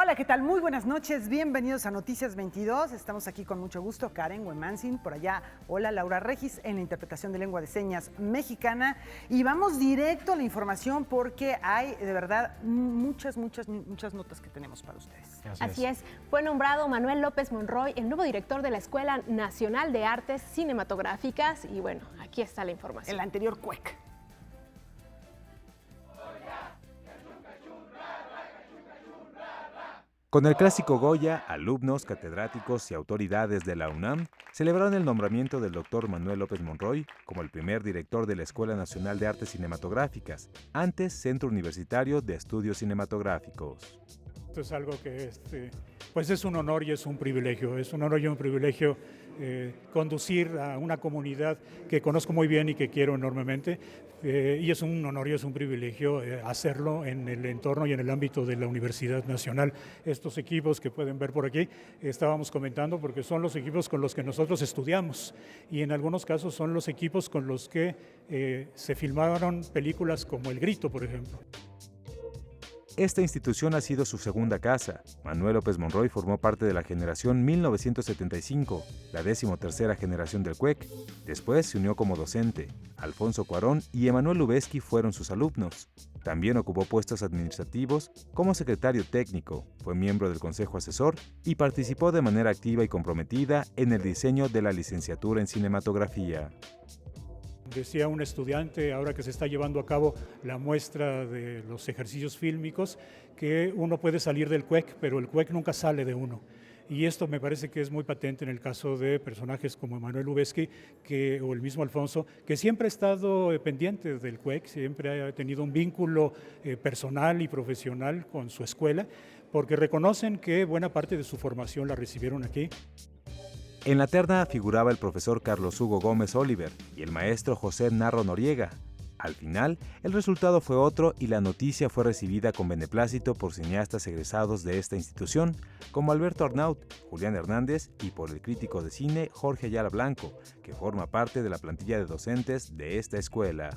Hola, ¿qué tal? Muy buenas noches, bienvenidos a Noticias 22. Estamos aquí con mucho gusto, Karen Huemanzin, por allá, hola, Laura Regis, en la interpretación de lengua de señas mexicana. Y vamos directo a la información porque hay, de verdad, muchas notas que tenemos para ustedes. Así es. Fue nombrado Manuel López Monroy el nuevo director de la Escuela Nacional de Artes Cinematográficas. Y bueno, aquí está la información. El anterior CUEC. Con el clásico Goya, alumnos, catedráticos y autoridades de la UNAM celebraron el nombramiento del doctor Manuel López Monroy como el primer director de la Escuela Nacional de Artes Cinematográficas, antes Centro Universitario de Estudios Cinematográficos. Esto es algo que pues es un honor y es un privilegio. Es un honor y un privilegio conducir a una comunidad que conozco muy bien y que quiero enormemente. Y es un honor y es un privilegio hacerlo en el entorno y en el ámbito de la Universidad Nacional. Estos equipos que pueden ver por aquí, estábamos comentando, porque son los equipos con los que nosotros estudiamos y en algunos casos son los equipos con los que se filmaron películas como El Grito, por ejemplo. Esta institución ha sido su segunda casa. Manuel López Monroy formó parte de la generación 1975, la 13ª generación del CUEC. Después se unió como docente. Alfonso Cuarón y Emanuel Lubezki fueron sus alumnos. También ocupó puestos administrativos como secretario técnico, fue miembro del Consejo Asesor y participó de manera activa y comprometida en el diseño de la licenciatura en cinematografía. Decía un estudiante, ahora que se está llevando a cabo la muestra de los ejercicios fílmicos, que uno puede salir del CUEC, pero el CUEC nunca sale de uno. Y esto me parece que es muy patente en el caso de personajes como Emanuel Lubezki o el mismo Alfonso, que siempre ha estado pendiente del CUEC, siempre ha tenido un vínculo personal y profesional con su escuela, porque reconocen que buena parte de su formación la recibieron aquí. En la terna figuraba el profesor Carlos Hugo Gómez Oliver y el maestro José Narro Noriega. Al final, el resultado fue otro y la noticia fue recibida con beneplácito por cineastas egresados de esta institución, como Alberto Arnaut, Julián Hernández y por el crítico de cine Jorge Ayala Blanco, que forma parte de la plantilla de docentes de esta escuela.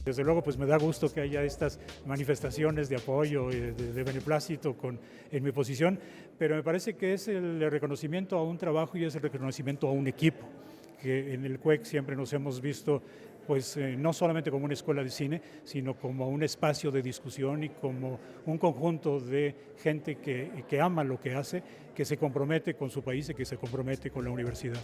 Desde luego, pues me da gusto que haya estas manifestaciones de apoyo, de beneplácito en mi posición, pero me parece que es el reconocimiento a un trabajo y es el reconocimiento a un equipo, que en el CUEC siempre nos hemos visto pues no solamente como una escuela de cine, sino como un espacio de discusión y como un conjunto de gente que ama lo que hace, que se compromete con su país y que se compromete con la universidad.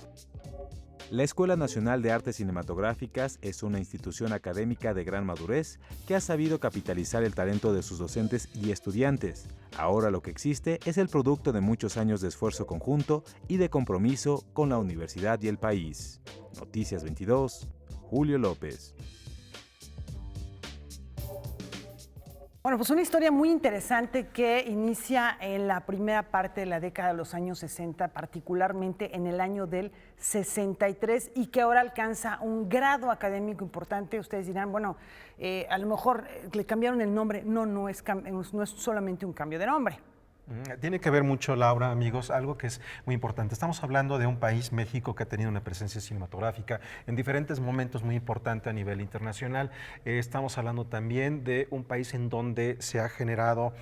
La Escuela Nacional de Artes Cinematográficas es una institución académica de gran madurez que ha sabido capitalizar el talento de sus docentes y estudiantes. Ahora lo que existe es el producto de muchos años de esfuerzo conjunto y de compromiso con la universidad y el país. Noticias 22, Julio López. Bueno, pues una historia muy interesante que inicia en la primera parte de la década de los años 60, particularmente en el año del 63, y que ahora alcanza un grado académico importante. Ustedes dirán, bueno, a lo mejor le cambiaron el nombre. No es solamente un cambio de nombre. Tiene que ver mucho, Laura, amigos, algo que es muy importante. Estamos hablando de un país, México, que ha tenido una presencia cinematográfica en diferentes momentos muy importante a nivel internacional. Estamos hablando también de un país en donde se ha generado,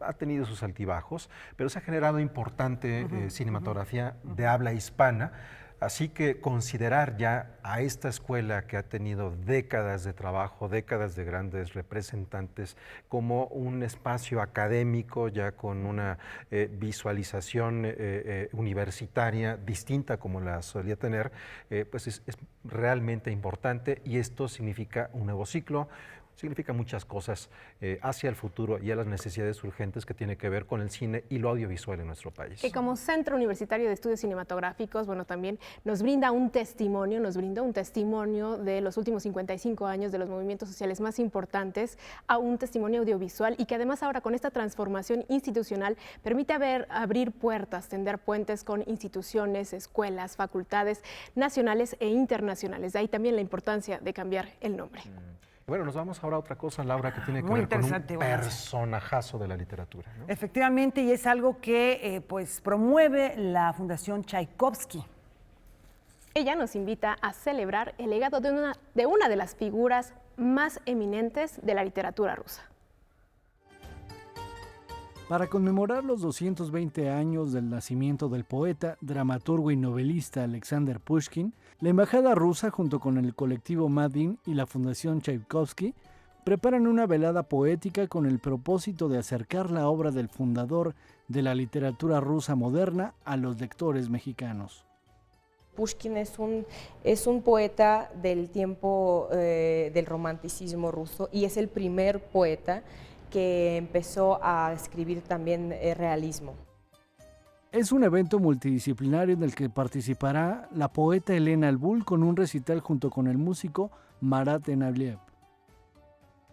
ha tenido sus altibajos, pero se ha generado importante cinematografía de habla hispana. Así que considerar ya a esta escuela que ha tenido décadas de trabajo, décadas de grandes representantes, como un espacio académico ya con una visualización universitaria distinta como la solía tener, pues es realmente importante, y esto significa un nuevo ciclo. Significa muchas cosas hacia el futuro y a las necesidades urgentes que tiene que ver con el cine y lo audiovisual en nuestro país. Que como Centro Universitario de Estudios Cinematográficos, bueno, también nos brinda un testimonio, de los últimos 55 años de los movimientos sociales más importantes, a un testimonio audiovisual, y que además ahora con esta transformación institucional permite abrir puertas, tender puentes con instituciones, escuelas, facultades nacionales e internacionales. De ahí también la importancia de cambiar el nombre. Bueno, nos vamos ahora a otra cosa, Laura, que tiene que Muy ver con un interesante, personajazo de la literatura, ¿no? Efectivamente, y es algo que pues promueve la Fundación Tchaikovsky. Ella nos invita a celebrar el legado de una de las figuras más eminentes de la literatura rusa. Para conmemorar los 220 años del nacimiento del poeta, dramaturgo y novelista Alexander Pushkin, la embajada rusa junto con el colectivo Madin y la Fundación Tchaikovsky preparan una velada poética con el propósito de acercar la obra del fundador de la literatura rusa moderna a los lectores mexicanos. Pushkin es un poeta del tiempo del romanticismo ruso y es el primer poeta que empezó a escribir también realismo. Es un evento multidisciplinario en el que participará la poeta Elena Albul con un recital junto con el músico Marat Enaliev.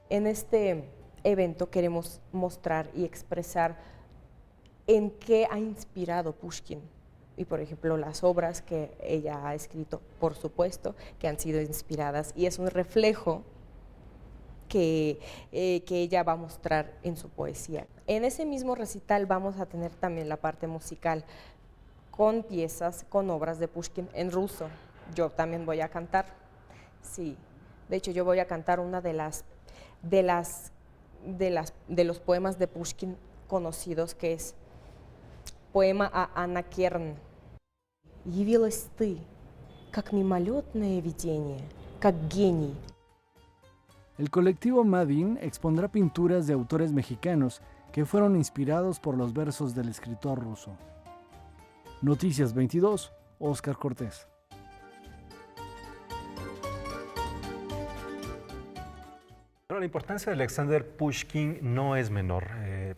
En este evento queremos mostrar y expresar en qué ha inspirado Pushkin. Y por ejemplo, las obras que ella ha escrito, por supuesto, que han sido inspiradas, y es un reflejo que ella va a mostrar en su poesía. En ese mismo recital vamos a tener también la parte musical, con piezas, con obras de Pushkin en ruso. Yo también voy a cantar, sí. De hecho, yo voy a cantar una de los poemas de Pushkin conocidos, que es поэма о Анна Керн. «Явилась ты, как мимолетное видение, как гений». El colectivo Madin expondrá pinturas de autores mexicanos que fueron inspirados por los versos del escritor ruso. Noticias 22, Óscar Cortés. Bueno, la importancia de Alexander Pushkin no es menor.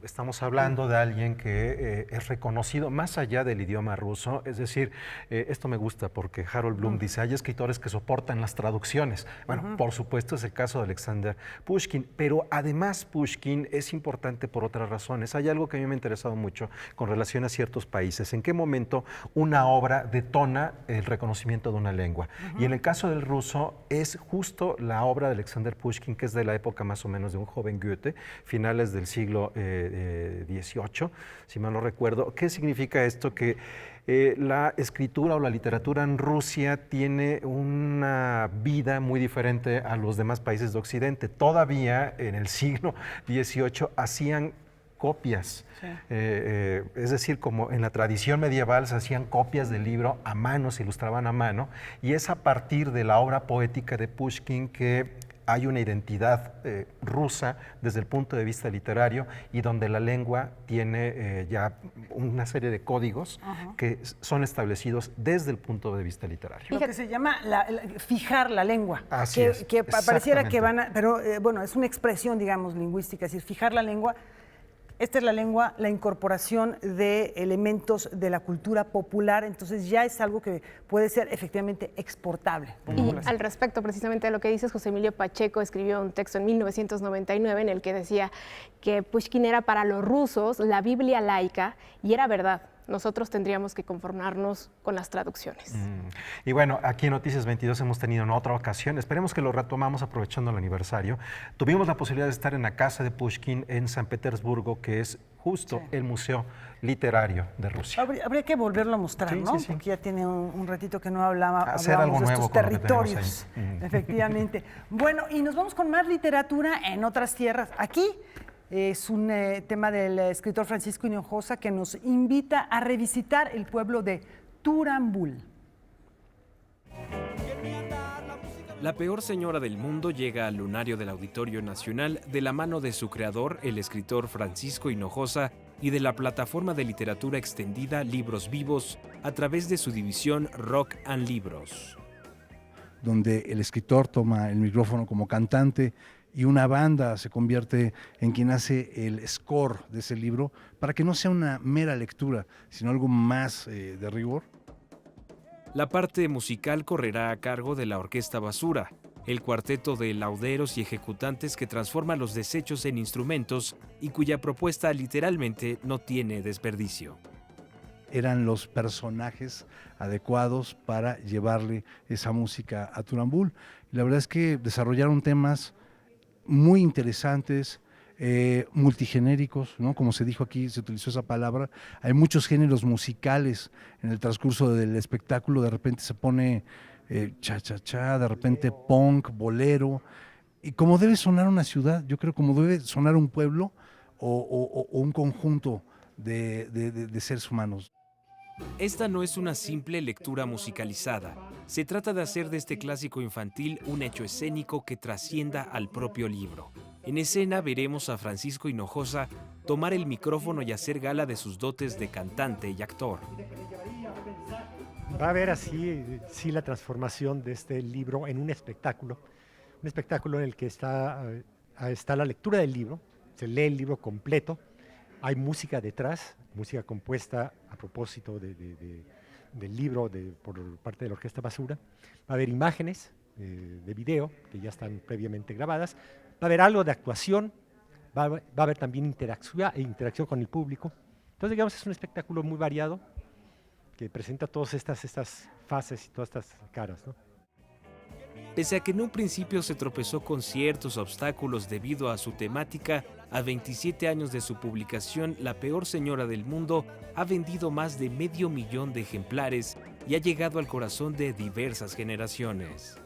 Estamos hablando de alguien que es reconocido más allá del idioma ruso. Es decir, esto me gusta porque Harold Bloom dice, hay escritores que soportan las traducciones. Bueno, por supuesto es el caso de Alexander Pushkin, pero además Pushkin es importante por otras razones. Hay algo que a mí me ha interesado mucho con relación a ciertos países. ¿En qué momento una obra detona el reconocimiento de una lengua? Y en el caso del ruso es justo la obra de Alexander Pushkin, que es de la época más o menos de un joven Goethe, finales del siglo XVIII, si mal no recuerdo. ¿Qué significa esto? Que la escritura o la literatura en Rusia tiene una vida muy diferente a los demás países de Occidente. Todavía en el siglo XVIII hacían copias, sí. Es decir, como en la tradición medieval se hacían copias del libro a mano, se ilustraban a mano, y es a partir de la obra poética de Pushkin que hay una identidad rusa desde el punto de vista literario y donde la lengua tiene ya una serie de códigos que son establecidos desde el punto de vista literario. Lo que se llama fijar la lengua. Así es, que pareciera que van a, pero bueno, es una expresión, digamos, lingüística, es decir, fijar la lengua. Esta es la lengua, la incorporación de elementos de la cultura popular, entonces ya es algo que puede ser efectivamente exportable. Y al respecto, precisamente de lo que dices, José Emilio Pacheco escribió un texto en 1999 en el que decía que Pushkin era para los rusos la Biblia laica, y era verdad. Nosotros tendríamos que conformarnos con las traducciones. Y bueno, aquí en Noticias 22 hemos tenido en otra ocasión, esperemos que lo retomamos aprovechando el aniversario. Tuvimos la posibilidad de estar en la casa de Pushkin en San Petersburgo, que es justo el Museo Literario de Rusia. Habría que volverlo a mostrar, sí, ¿no? sí. Porque ya tiene un ratito que no hablábamos algo de nuevo estos territorios. Efectivamente. Bueno, y nos vamos con más literatura en otras tierras. Aquí es un tema del escritor Francisco Hinojosa que nos invita a revisitar el pueblo de Turambul. La peor señora del mundo llega al lunario del Auditorio Nacional de la mano de su creador, el escritor Francisco Hinojosa, y de la plataforma de literatura extendida Libros Vivos a través de su división Rock and Libros. Donde el escritor toma el micrófono como cantante y una banda se convierte en quien hace el score de ese libro para que no sea una mera lectura, sino algo más de rigor. La parte musical correrá a cargo de la Orquesta Basura, el cuarteto de lauderos y ejecutantes que transforma los desechos en instrumentos y cuya propuesta literalmente no tiene desperdicio. Eran los personajes adecuados para llevarle esa música a Turambul. La verdad es que desarrollaron temas muy interesantes, multigenéricos, ¿no? Como se dijo aquí, se utilizó esa palabra. Hay muchos géneros musicales en el transcurso del espectáculo. De repente se pone cha-cha-cha, de repente punk, bolero. Y como debe sonar una ciudad, yo creo como debe sonar un pueblo o un conjunto de seres humanos. Esta no es una simple lectura musicalizada. Se trata de hacer de este clásico infantil un hecho escénico que trascienda al propio libro. En escena veremos a Francisco Hinojosa tomar el micrófono y hacer gala de sus dotes de cantante y actor. Va a haber así sí, la transformación de este libro en un espectáculo en el que está la lectura del libro, se lee el libro completo, hay música detrás, música compuesta a propósito del libro por parte de la Orquesta Basura, va a haber imágenes de video que ya están previamente grabadas, va a haber algo de actuación, va a haber también interacción con el público. Entonces, digamos, es un espectáculo muy variado que presenta todas estas fases y todas estas caras, ¿no? Pese a que en un principio se tropezó con ciertos obstáculos debido a su temática, a 27 años de su publicación, La peor señora del mundo ha vendido más de 500,000 de ejemplares y ha llegado al corazón de diversas generaciones.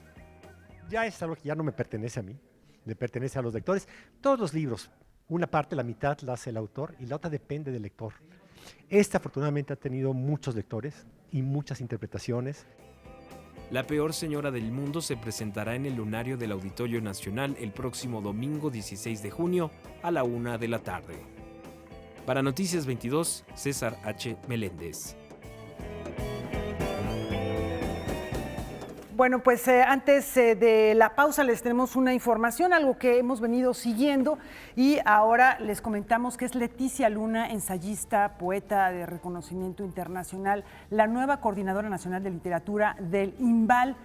Ya es algo que ya no me pertenece a mí, le pertenece a los lectores. Todos los libros, una parte, la mitad la hace el autor y la otra depende del lector. Esta afortunadamente ha tenido muchos lectores y muchas interpretaciones. La peor señora del mundo se presentará en el Lunario del Auditorio Nacional el próximo domingo 16 de junio a la 1 de la tarde. Para Noticias 22, César H. Meléndez. Bueno, pues antes de la pausa les tenemos una información, algo que hemos venido siguiendo y ahora les comentamos que es Leticia Luna, ensayista, poeta de reconocimiento internacional, la nueva coordinadora nacional de literatura del IMBAL.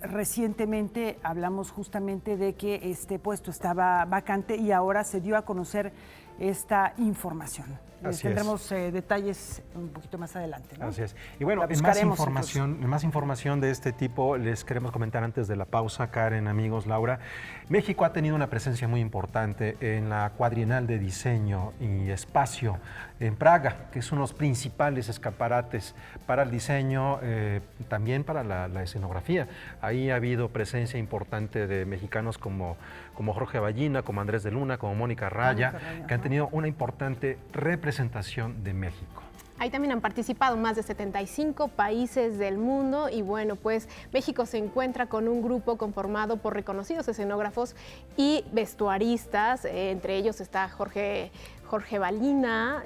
Recientemente hablamos justamente de que este puesto estaba vacante y ahora se dio a conocer esta información. Tendremos detalles un poquito más adelante, ¿no? Así es. Y bueno, más información de este tipo les queremos comentar antes de la pausa, Karen, amigos, Laura. México ha tenido una presencia muy importante en la Cuadrienal de Diseño y Espacio en Praga, que es uno de los principales escaparates para el diseño, también para la escenografía. Ahí ha habido presencia importante de mexicanos como Jorge Ballina, como Andrés de Luna, como Mónica Raya, que han tenido una importante representación de México. Ahí también han participado más de 75 países del mundo y bueno, pues México se encuentra con un grupo conformado por reconocidos escenógrafos y vestuaristas, entre ellos está Jorge Ballina,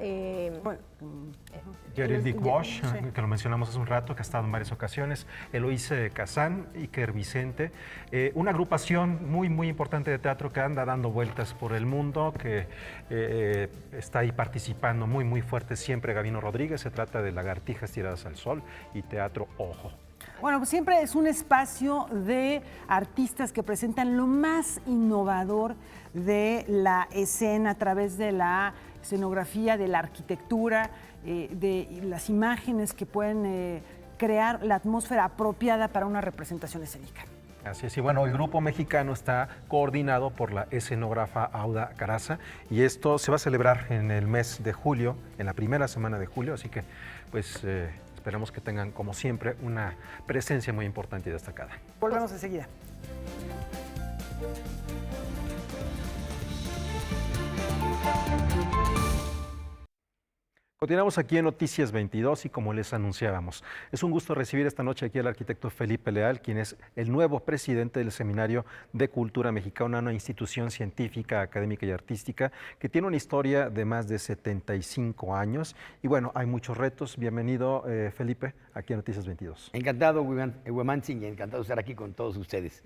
Gerald Dick Bosch, que lo mencionamos hace un rato, que ha estado en varias ocasiones, Eloise Kazán, Iker Vicente, una agrupación muy, muy importante de teatro que anda dando vueltas por el mundo, que está ahí participando muy, muy fuerte siempre Gabino Rodríguez. Se trata de Lagartijas tiradas al sol y Teatro Ojo. Bueno, pues siempre es un espacio de artistas que presentan lo más innovador de la escena a través de la escenografía, de la arquitectura, de las imágenes que pueden crear la atmósfera apropiada para una representación escénica. Así es, y bueno, el grupo mexicano está coordinado por la escenógrafa Auda Caraza y esto se va a celebrar en el mes de julio, en la primera semana de julio, así que pues esperamos que tengan, como siempre, una presencia muy importante y destacada. Volvemos enseguida. Continuamos aquí en Noticias 22 y como les anunciábamos, es un gusto recibir esta noche aquí al arquitecto Felipe Leal, quien es el nuevo presidente del Seminario de Cultura Mexicana, una institución científica, académica y artística que tiene una historia de más de 75 años. Y bueno, hay muchos retos. Bienvenido, Felipe, aquí en Noticias 22. Encantado, Huemantzin, y encantado de estar aquí con todos ustedes.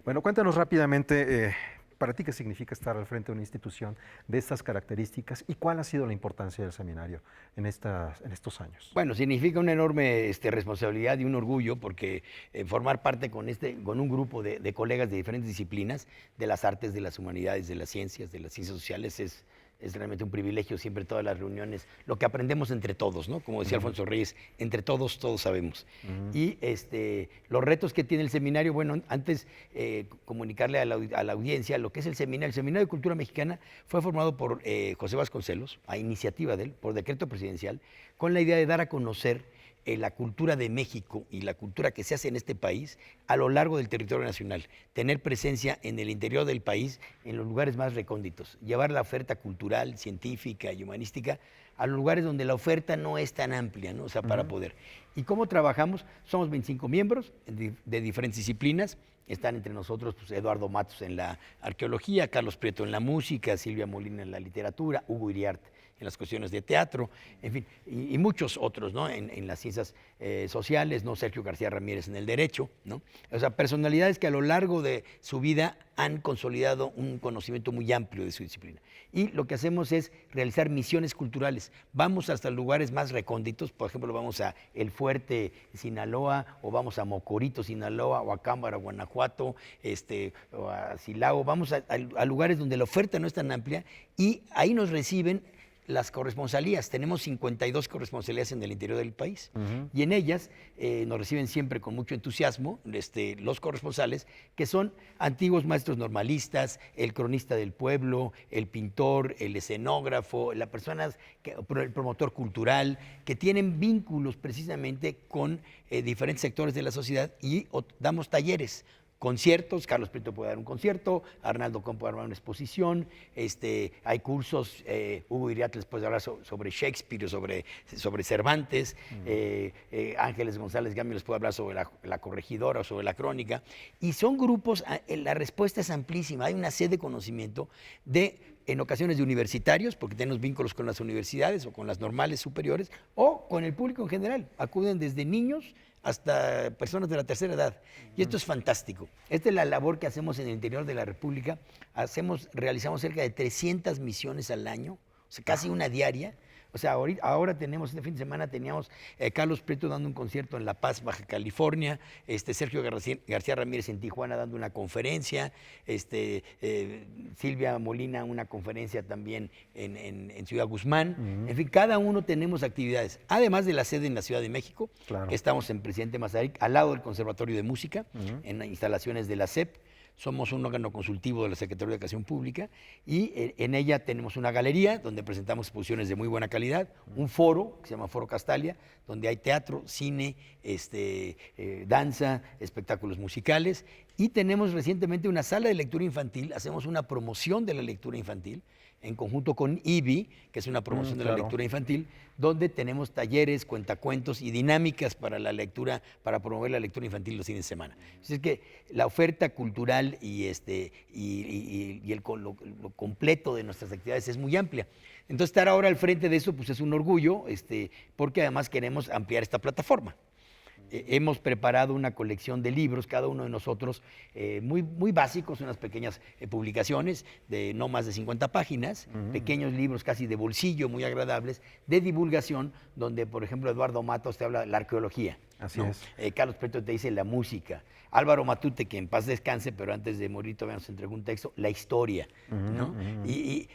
Bueno, cuéntanos rápidamente, ¿para ti qué significa estar al frente de una institución de estas características y cuál ha sido la importancia del seminario en estos años? Bueno, significa una enorme responsabilidad y un orgullo porque formar parte con un grupo de colegas de diferentes disciplinas, de las artes, de las humanidades, de las ciencias sociales, es realmente un privilegio siempre todas las reuniones, lo que aprendemos entre todos, ¿no? Como decía Alfonso Reyes, entre todos sabemos. Y los retos que tiene el seminario, bueno, antes comunicarle a la audiencia lo que es el Seminario de Cultura Mexicana fue formado por José Vasconcelos, a iniciativa de él, por decreto presidencial, con la idea de dar a conocer la cultura de México y la cultura que se hace en este país a lo largo del territorio nacional, tener presencia en el interior del país, en los lugares más recónditos, llevar la oferta cultural, científica y humanística a los lugares donde la oferta no es tan amplia, ¿no? O sea, para poder. ¿Y cómo trabajamos? Somos 25 miembros de diferentes disciplinas. Están entre nosotros pues, Eduardo Matos en la arqueología, Carlos Prieto en la música, Silvia Molina en la literatura, Hugo Iriart en las cuestiones de teatro, en fin, y muchos otros, ¿no? En las ciencias sociales, ¿no? Sergio García Ramírez en el derecho, ¿no? O sea, personalidades que a lo largo de su vida han consolidado un conocimiento muy amplio de su disciplina. Y lo que hacemos es realizar misiones culturales. Vamos hasta lugares más recónditos, por ejemplo, vamos a El Fuerte, Sinaloa, o vamos a Mocorito, Sinaloa, o a Cámara, Guanajuato, o a Silao. Vamos a lugares donde la oferta no es tan amplia y ahí nos reciben las corresponsalías. Tenemos 52 corresponsalías en el interior del país y en ellas nos reciben siempre con mucho entusiasmo los corresponsales, que son antiguos maestros normalistas, el cronista del pueblo, el pintor, el escenógrafo, el promotor cultural, que tienen vínculos precisamente con diferentes sectores de la sociedad y damos talleres, conciertos. Carlos Prieto puede dar un concierto, Arnaldo Con puede dar una exposición, hay cursos, Hugo Iriart les puede hablar sobre Shakespeare, sobre Cervantes, Ángeles González Gamio les puede hablar sobre la corregidora o sobre la crónica, y son grupos, la respuesta es amplísima, hay una sed de conocimiento en ocasiones de universitarios, porque tenemos vínculos con las universidades o con las normales superiores, o con el público en general, acuden desde niños hasta personas de la tercera edad. Y esto es fantástico. Esta es la labor que hacemos en el interior de la República. Realizamos cerca de 300 misiones al año, o sea, casi una diaria. O sea, ahora tenemos, este fin de semana teníamos Carlos Prieto dando un concierto en La Paz, Baja California, Sergio García Ramírez en Tijuana dando una conferencia, Silvia Molina una conferencia también en Ciudad Guzmán. En fin, cada uno tenemos actividades. Además de la sede en la Ciudad de México, que estamos en Presidente Mazarik, al lado del Conservatorio de Música, en las instalaciones de la SEP. Somos un órgano consultivo de la Secretaría de Educación Pública y en ella tenemos una galería donde presentamos exposiciones de muy buena calidad, un foro que se llama Foro Castalia, donde hay teatro, cine, danza, espectáculos musicales, y tenemos recientemente una sala de lectura infantil. Hacemos una promoción de la lectura infantil en conjunto con IBI, que es una promoción de la lectura infantil, donde tenemos talleres, cuentacuentos y dinámicas para la lectura, para promover la lectura infantil los fines de semana. Así es que la oferta cultural y lo completo de nuestras actividades es muy amplia. Entonces, estar ahora al frente de eso pues es un orgullo, porque además queremos ampliar esta plataforma. Hemos preparado una colección de libros, cada uno de nosotros, muy, muy básicos, unas pequeñas publicaciones de no más de 50 páginas, pequeños libros casi de bolsillo, muy agradables, de divulgación, donde, por ejemplo, Eduardo Matos te habla de la arqueología. Así es. Carlos Prieto te dice la música. Álvaro Matute, que en paz descanse, pero antes de morir todavía nos entregó un texto, la historia, ¿no? Y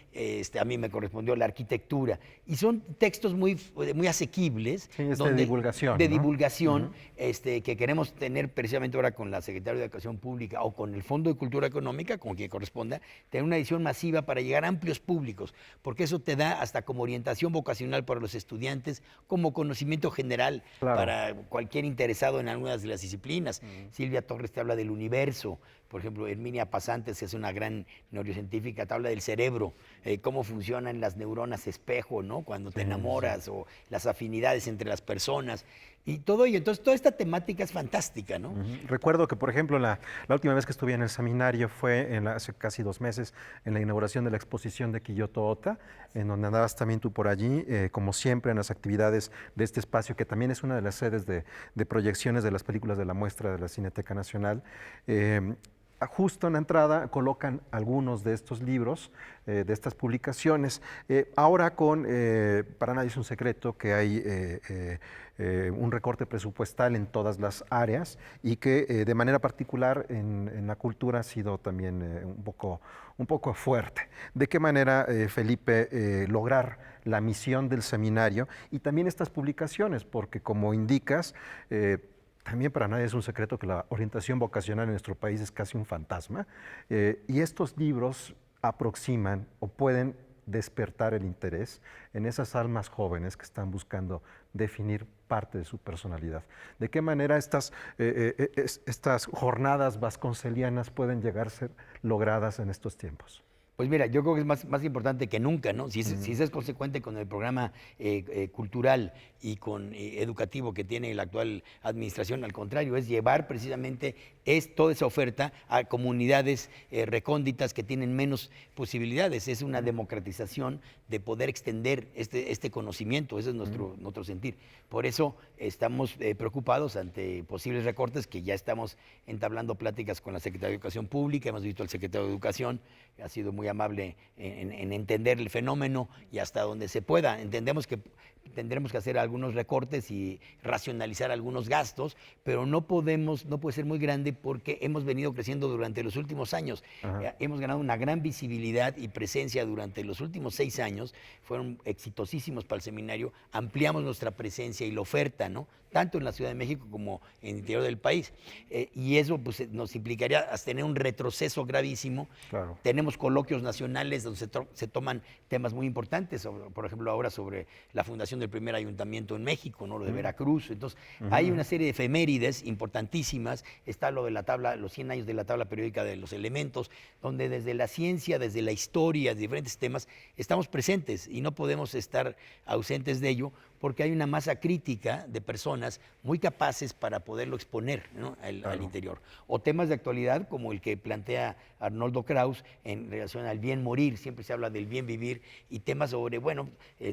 a mí me correspondió la arquitectura. Y son textos muy, muy asequibles. Sí, de divulgación. De divulgación, que queremos tener precisamente ahora con la Secretaría de Educación Pública o con el Fondo de Cultura Económica, con quien corresponda, tener una edición masiva para llegar a amplios públicos, porque eso te da hasta como orientación vocacional para los estudiantes, como conocimiento general para cualquier interesado en algunas de las disciplinas. Silvia Torres te habla del universo, por ejemplo, Herminia Pasantes, que es una gran neurocientífica, te habla del cerebro, cómo funcionan las neuronas espejo, ¿no? Cuando te enamoras, o las afinidades entre las personas, y todo ello. Entonces, toda esta temática es fantástica, ¿no? Recuerdo que, por ejemplo, la última vez que estuve en el seminario fue hace casi 2 meses, en la inauguración de la exposición de Quilloto Ota, en donde andabas también tú por allí, como siempre, en las actividades de este espacio, que también es una de las sedes de proyecciones de las películas de la muestra de la Cineteca Nacional. Justo en la entrada colocan algunos de estos libros, de estas publicaciones. Ahora para nadie es un secreto que hay un recorte presupuestal en todas las áreas y que de manera particular en la cultura ha sido también un poco fuerte. ¿De qué manera, Felipe, lograr la misión del seminario y también estas publicaciones? Porque como indicas, también para nadie es un secreto que la orientación vocacional en nuestro país es casi un fantasma, y estos libros aproximan o pueden despertar el interés en esas almas jóvenes que están buscando definir parte de su personalidad. ¿De qué manera estas jornadas vasconcelianas pueden llegar a ser logradas en estos tiempos? Pues mira, yo creo que es más importante que nunca, ¿no? Si se es consecuente con el programa cultural y con educativo que tiene la actual administración, al contrario, es llevar precisamente toda esa oferta a comunidades recónditas que tienen menos posibilidades. Es una democratización de poder extender este conocimiento, ese es nuestro sentir. Por eso estamos preocupados ante posibles recortes, que ya estamos entablando pláticas con la Secretaría de Educación Pública, hemos visto al secretario de Educación, que ha sido muy amable en entender el fenómeno y hasta donde se pueda. Entendemos que tendremos que hacer algunos recortes y racionalizar algunos gastos, pero no puede ser muy grande porque hemos venido creciendo durante los últimos años. Hemos ganado una gran visibilidad y presencia durante los últimos 6 años, fueron exitosísimos para el seminario, ampliamos nuestra presencia y la oferta, ¿no? Tanto en la Ciudad de México como en el interior del país. Y eso pues, nos implicaría hasta tener un retroceso gravísimo. Claro. Tenemos coloquios nacionales donde se toman temas muy importantes, por ejemplo, ahora sobre la fundación del primer ayuntamiento en México, ¿no? Lo de Veracruz. Entonces, hay una serie de efemérides importantísimas. Está lo de la tabla, los 100 años de la tabla periódica de los elementos, donde desde la ciencia, desde la historia, de diferentes temas, estamos presentes y no podemos estar ausentes de ello, porque hay una masa crítica de personas muy capaces para poderlo exponer, ¿no? al interior. O temas de actualidad como el que plantea Arnoldo Kraus en relación al bien morir, siempre se habla del bien vivir, y temas sobre, bueno,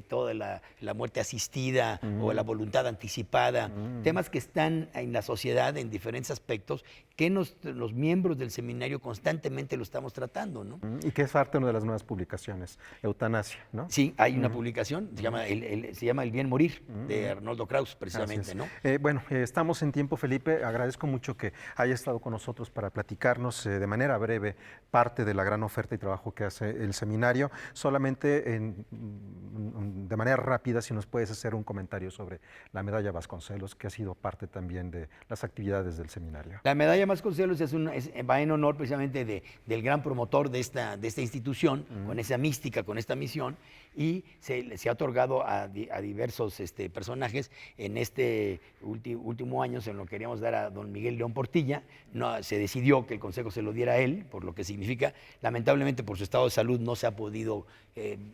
toda la muerte asistida o la voluntad anticipada, temas que están en la sociedad en diferentes aspectos, que los miembros del seminario constantemente lo estamos tratando, ¿no? Y que es parte de una de las nuevas publicaciones, Eutanasia, ¿no? Sí, hay una publicación, se llama El bien morir, de Arnoldo Kraus, precisamente, ¿no? Bueno, estamos en tiempo, Felipe. Agradezco mucho que haya estado con nosotros para platicarnos de manera breve parte de la gran oferta y trabajo que hace el seminario. Solamente de manera rápida, si nos puedes hacer un comentario sobre la medalla Vasconcelos, que ha sido parte también de las actividades del seminario. La medalla Vasconcelos va en honor precisamente del gran promotor de esta institución, con esa mística, con esta misión, y se ha otorgado a diversos personajes. En este último año se lo queríamos dar a don Miguel León Portilla, no, se decidió que el Consejo se lo diera a él, por lo que significa, lamentablemente por su estado de salud no se ha podido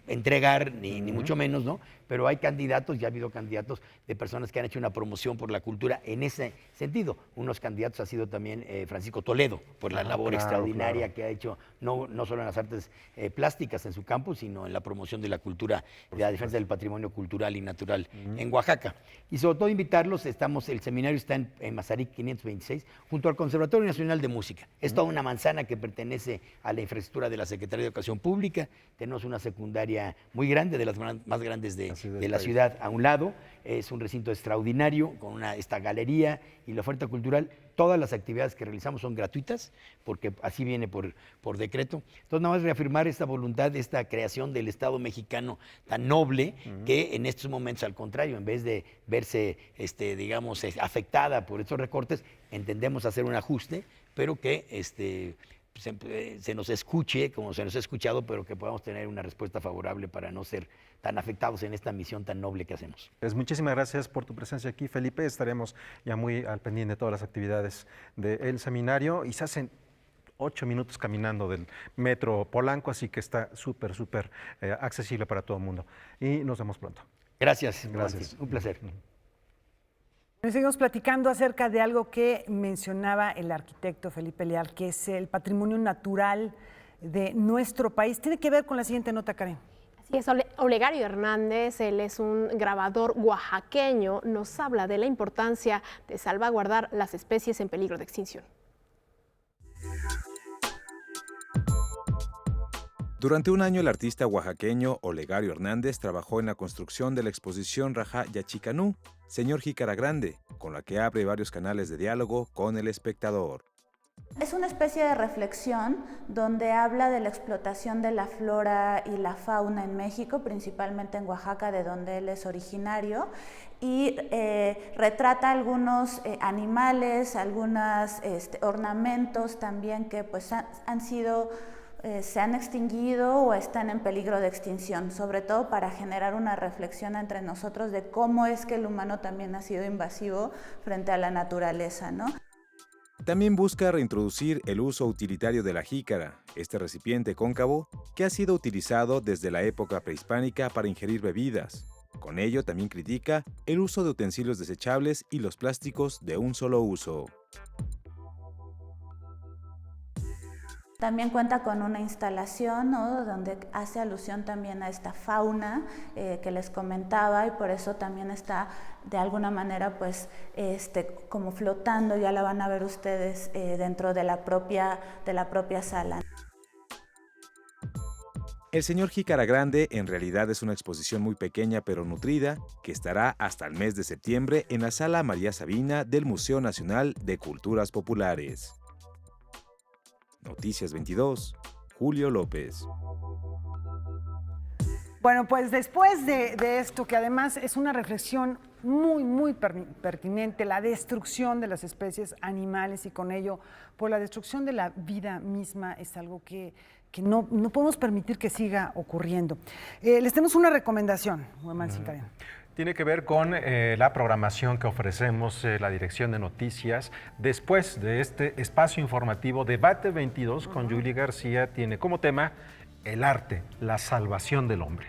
entregar, ni mucho menos, ¿no? Pero hay candidatos, ya ha habido candidatos de personas que han hecho una promoción por la cultura en ese sentido. Unos candidatos ha sido también Francisco Toledo, por la labor extraordinaria que ha hecho, no solo en las artes plásticas en su campo, sino en la promoción de la cultura, de la defensa del patrimonio cultural y natural en Oaxaca. Y sobre todo invitarlos, el seminario está en Mazarik 526, junto al Conservatorio Nacional de Música. Es toda una manzana que pertenece a la infraestructura de la Secretaría de Educación Pública. Tenemos una secundaria muy grande, de las más grandes de la ciudad a un lado. Es un recinto extraordinario con esta galería y la oferta cultural. Todas las actividades que realizamos son gratuitas, porque así viene por decreto. Entonces, nada más reafirmar esta voluntad, esta creación del Estado mexicano tan noble, que en estos momentos, al contrario, en vez de verse, digamos, afectada por estos recortes, entendemos hacer un ajuste, pero que se nos escuche como se nos ha escuchado, pero que podamos tener una respuesta favorable para no ser tan afectados en esta misión tan noble que hacemos. Pues muchísimas gracias por tu presencia aquí, Felipe. Estaremos ya muy al pendiente de todas las actividades del seminario, y se hacen 8 minutos caminando del metro Polanco, así que está súper accesible para todo el mundo. Y nos vemos pronto. Gracias. Un placer. Seguimos platicando acerca de algo que mencionaba el arquitecto Felipe Leal, que es el patrimonio natural de nuestro país. Tiene que ver con la siguiente nota, Karen. Así es, Olegario Hernández, él es un grabador oaxaqueño, nos habla de la importancia de salvaguardar las especies en peligro de extinción. Durante un año, el artista oaxaqueño Olegario Hernández trabajó en la construcción de la exposición Raja Yachicanú, Señor Jícara Grande, con la que abre varios canales de diálogo con el espectador. Es una especie de reflexión donde habla de la explotación de la flora y la fauna en México, principalmente en Oaxaca, de donde él es originario, y retrata algunos animales, algunos ornamentos también que pues han sido se han extinguido o están en peligro de extinción, sobre todo para generar una reflexión entre nosotros de cómo es que el humano también ha sido invasivo frente a la naturaleza, ¿no? También busca reintroducir el uso utilitario de la jícara, este recipiente cóncavo que ha sido utilizado desde la época prehispánica para ingerir bebidas. Con ello también critica el uso de utensilios desechables y los plásticos de un solo uso. También cuenta con una instalación, ¿no?, donde hace alusión también a esta fauna que les comentaba, y por eso también está de alguna manera pues como flotando, ya la van a ver ustedes dentro de la propia sala. El señor Jícara Grande en realidad es una exposición muy pequeña pero nutrida que estará hasta el mes de septiembre en la Sala María Sabina del Museo Nacional de Culturas Populares. Noticias 22, Julio López. Bueno, pues después de esto, que además es una reflexión muy pertinente, la destrucción de las especies animales y con ello, por la destrucción de la vida misma, es algo que no podemos permitir que siga ocurriendo. Les tenemos una recomendación, Huemansi Karen. Tiene que ver con la programación que ofrecemos la Dirección de Noticias. Después de este espacio informativo, Debate 22 con Yuli García, tiene como tema el arte, la salvación del hombre.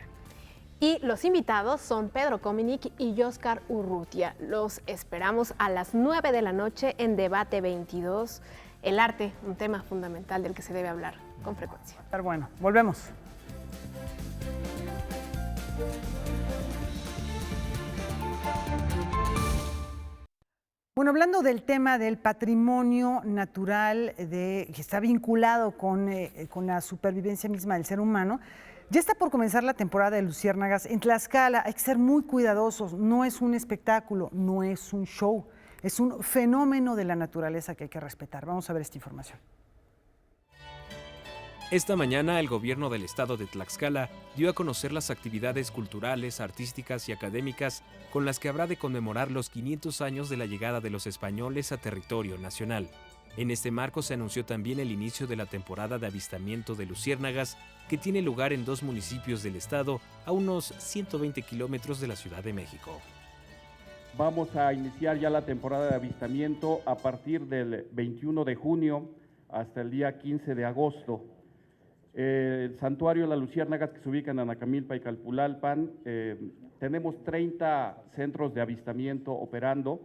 Y los invitados son Pedro Cominic y Yoscar Urrutia. Los esperamos a las 9 de la noche en Debate 22. El arte, un tema fundamental del que se debe hablar con frecuencia. Bueno, volvemos. Bueno, hablando del tema del patrimonio natural que está vinculado con la supervivencia misma del ser humano, ya está por comenzar la temporada de luciérnagas en Tlaxcala. Hay que ser muy cuidadosos, no es un espectáculo, no es un show, es un fenómeno de la naturaleza que hay que respetar. Vamos a ver esta información. Esta mañana el gobierno del estado de Tlaxcala dio a conocer las actividades culturales, artísticas y académicas con las que habrá de conmemorar los 500 años de la llegada de los españoles a territorio nacional. En este marco se anunció también el inicio de la temporada de avistamiento de luciérnagas que tiene lugar en 2 municipios del estado a unos 120 kilómetros de la Ciudad de México. Vamos a iniciar ya la temporada de avistamiento a partir del 21 de junio hasta el día 15 de agosto. El santuario de las luciérnagas que se ubica en Anacamilpa y Calpulalpan, tenemos 30 centros de avistamiento operando,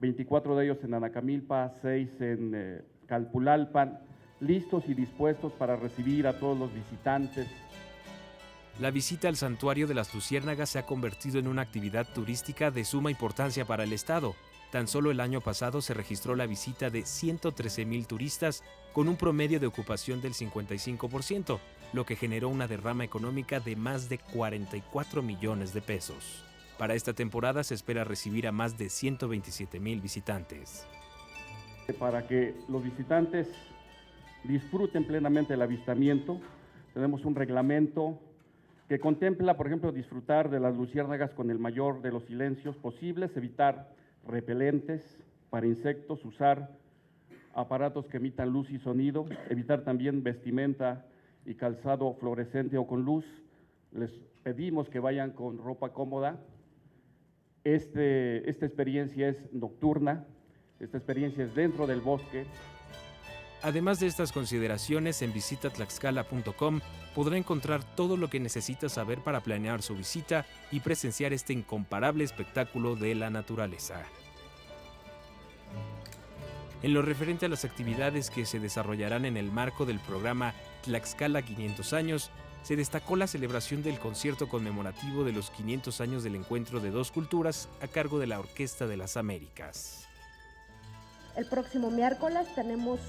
24 de ellos en Anacamilpa, 6 en Calpulalpan, listos y dispuestos para recibir a todos los visitantes. La visita al santuario de las luciérnagas se ha convertido en una actividad turística de suma importancia para el estado. Tan solo el año pasado se registró la visita de 113,000 turistas con un promedio de ocupación del 55%, lo que generó una derrama económica de más de 44 millones de pesos. Para esta temporada se espera recibir a más de 127,000 visitantes. Para que los visitantes disfruten plenamente el avistamiento, tenemos un reglamento que contempla, por ejemplo, disfrutar de las luciérnagas con el mayor de los silencios posibles, evitar repelentes para insectos, usar aparatos que emitan luz y sonido, evitar también vestimenta y calzado fluorescente o con luz. Les pedimos que vayan con ropa cómoda. Esta experiencia es nocturna, esta experiencia es dentro del bosque. Además de estas consideraciones, en visitatlaxcala.com podrá encontrar todo lo que necesita saber para planear su visita y presenciar este incomparable espectáculo de la naturaleza. En lo referente a las actividades que se desarrollarán en el marco del programa Tlaxcala 500 años, se destacó la celebración del concierto conmemorativo de los 500 años del encuentro de 2 culturas a cargo de la Orquesta de las Américas. El próximo miércoles tenemos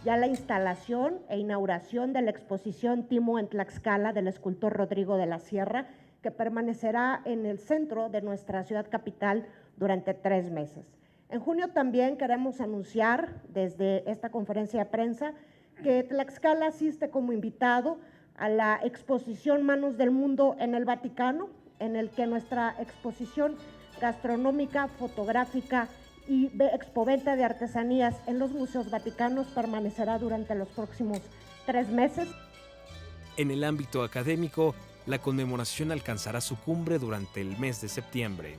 ya la instalación e inauguración de la exposición Timo en Tlaxcala del escultor Rodrigo de la Sierra, que permanecerá en el centro de nuestra ciudad capital durante 3 meses. En junio también queremos anunciar desde esta conferencia de prensa que Tlaxcala asiste como invitado a la exposición Manos del Mundo en el Vaticano, en el que nuestra exposición gastronómica, fotográfica y expoventa de artesanías en los museos vaticanos permanecerá durante los próximos 3 meses. En el ámbito académico, la conmemoración alcanzará su cumbre durante el mes de septiembre.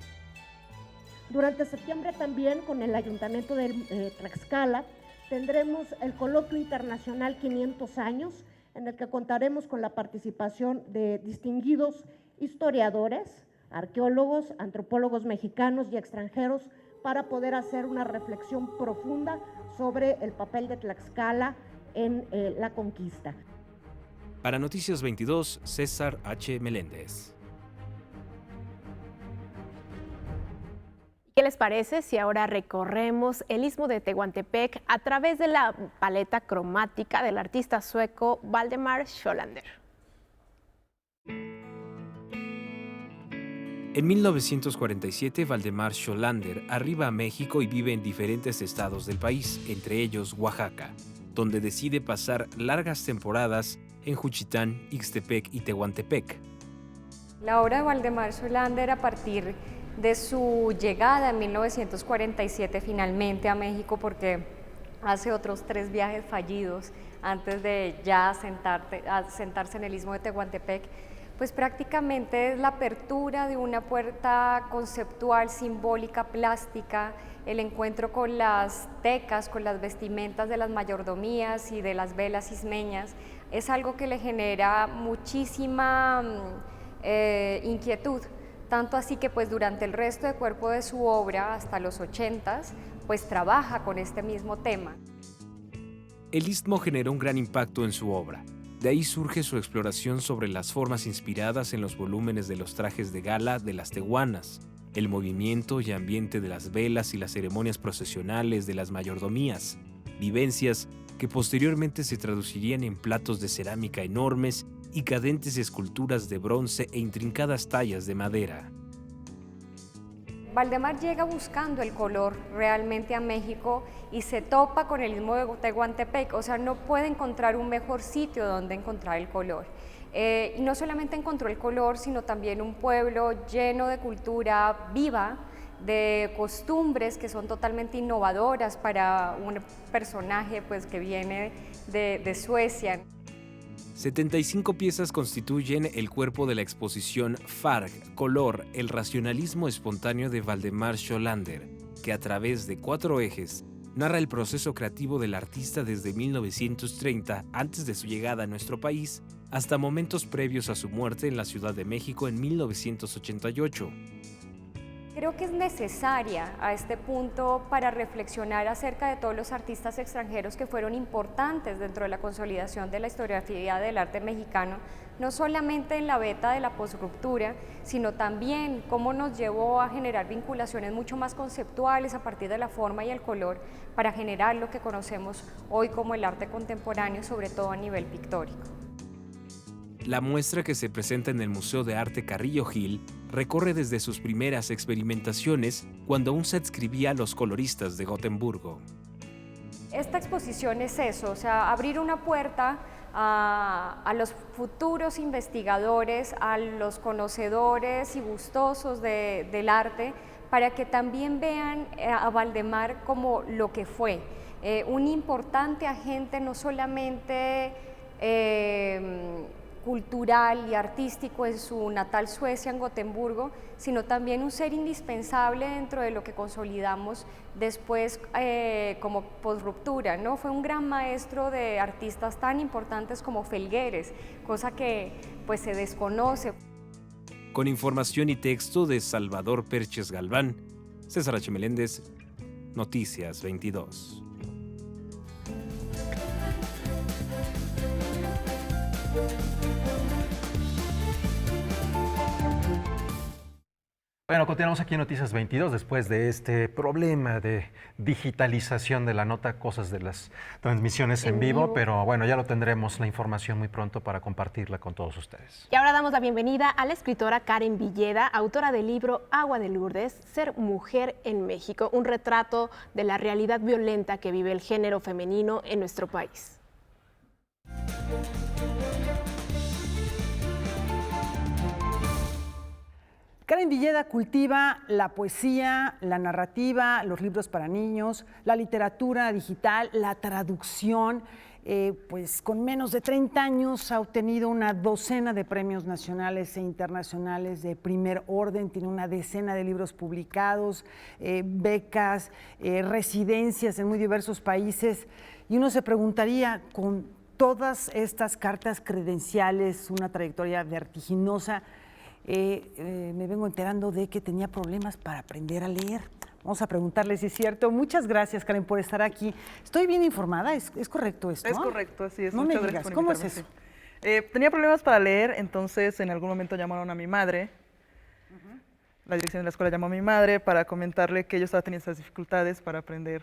Durante septiembre también con el Ayuntamiento de Tlaxcala tendremos el Coloquio Internacional 500 años, en el que contaremos con la participación de distinguidos historiadores, arqueólogos, antropólogos mexicanos y extranjeros para poder hacer una reflexión profunda sobre el papel de Tlaxcala en la conquista. Para Noticias 22, César H. Meléndez. ¿Qué les parece si ahora recorremos el Istmo de Tehuantepec a través de la paleta cromática del artista sueco Valdemar Scholander? En 1947, Valdemar Scholander arriba a México y vive en diferentes estados del país, entre ellos Oaxaca, donde decide pasar largas temporadas en Juchitán, Ixtepec y Tehuantepec. La obra de Valdemar Scholander, a partir de su llegada en 1947 finalmente a México, porque hace otros 3 viajes fallidos antes de ya sentarse en el Istmo de Tehuantepec, pues prácticamente es la apertura de una puerta conceptual, simbólica, plástica, el encuentro con las tecas, con las vestimentas de las mayordomías y de las velas ismeñas, es algo que le genera muchísima inquietud, tanto así que pues durante el resto del cuerpo de su obra, hasta los 80s, pues trabaja con este mismo tema. El Istmo generó un gran impacto en su obra. De ahí surge su exploración sobre las formas inspiradas en los volúmenes de los trajes de gala de las tehuanas, el movimiento y ambiente de las velas y las ceremonias procesionales de las mayordomías, vivencias que posteriormente se traducirían en platos de cerámica enormes y cadentes esculturas de bronce e intrincadas tallas de madera. Valdemar llega buscando el color realmente a México y se topa con el Istmo de Tehuantepec, o sea, no puede encontrar un mejor sitio donde encontrar el color. Y no solamente encontró el color, sino también un pueblo lleno de cultura viva, de costumbres que son totalmente innovadoras para un personaje pues, que viene de Suecia. 75 piezas constituyen el cuerpo de la exposición FARG, Color, el racionalismo espontáneo de Valdemar Scholander, que a través de 4 ejes narra el proceso creativo del artista desde 1930, antes de su llegada a nuestro país, hasta momentos previos a su muerte en la Ciudad de México en 1988. Creo que es necesaria a este punto para reflexionar acerca de todos los artistas extranjeros que fueron importantes dentro de la consolidación de la historiografía del arte mexicano, no solamente en la beta de la posruptura, sino también cómo nos llevó a generar vinculaciones mucho más conceptuales a partir de la forma y el color para generar lo que conocemos hoy como el arte contemporáneo, sobre todo a nivel pictórico. La muestra, que se presenta en el Museo de Arte Carrillo Gil, recorre desde sus primeras experimentaciones cuando aún se adscribía a los coloristas de Gotemburgo. Esta exposición es eso, o sea, abrir una puerta a los futuros investigadores, a los conocedores y gustosos del arte, para que también vean a Valdemar como lo que fue, un importante agente no solamente cultural y artístico en su natal Suecia, en Gotemburgo, sino también un ser indispensable dentro de lo que consolidamos después como posruptura, ¿no? Fue un gran maestro de artistas tan importantes como Felgueres, cosa que pues se desconoce. Con información y texto de Salvador Perches Galván, César H. Meléndez, Noticias 22. Bueno, continuamos aquí en Noticias 22 después de este problema de digitalización de la nota, cosas de las transmisiones en vivo, pero bueno, ya lo tendremos la información muy pronto para compartirla con todos ustedes. Y ahora damos la bienvenida a la escritora Karen Villeda, autora del libro Agua de Lourdes, Ser Mujer en México, un retrato de la realidad violenta que vive el género femenino en nuestro país. Karen Villeda cultiva la poesía, la narrativa, los libros para niños, la literatura digital, la traducción. pues con menos de 30 años ha obtenido una docena de premios nacionales e internacionales de primer orden, tiene una decena de libros publicados, becas, residencias en muy diversos países, y uno se preguntaría, con todas estas cartas credenciales, una trayectoria vertiginosa, me vengo enterando de que tenía problemas para aprender a leer. Vamos a preguntarle si es cierto. Muchas gracias, Karen, por estar aquí. Estoy bien informada, ¿es correcto esto? Es correcto, así es. No Muchas me gracias digas, por ¿cómo es invitarme, eso? sí. Tenía problemas para leer, entonces en algún momento llamaron a mi madre. La dirección de la escuela llamó a mi madre para comentarle que yo estaba teniendo esas dificultades para aprender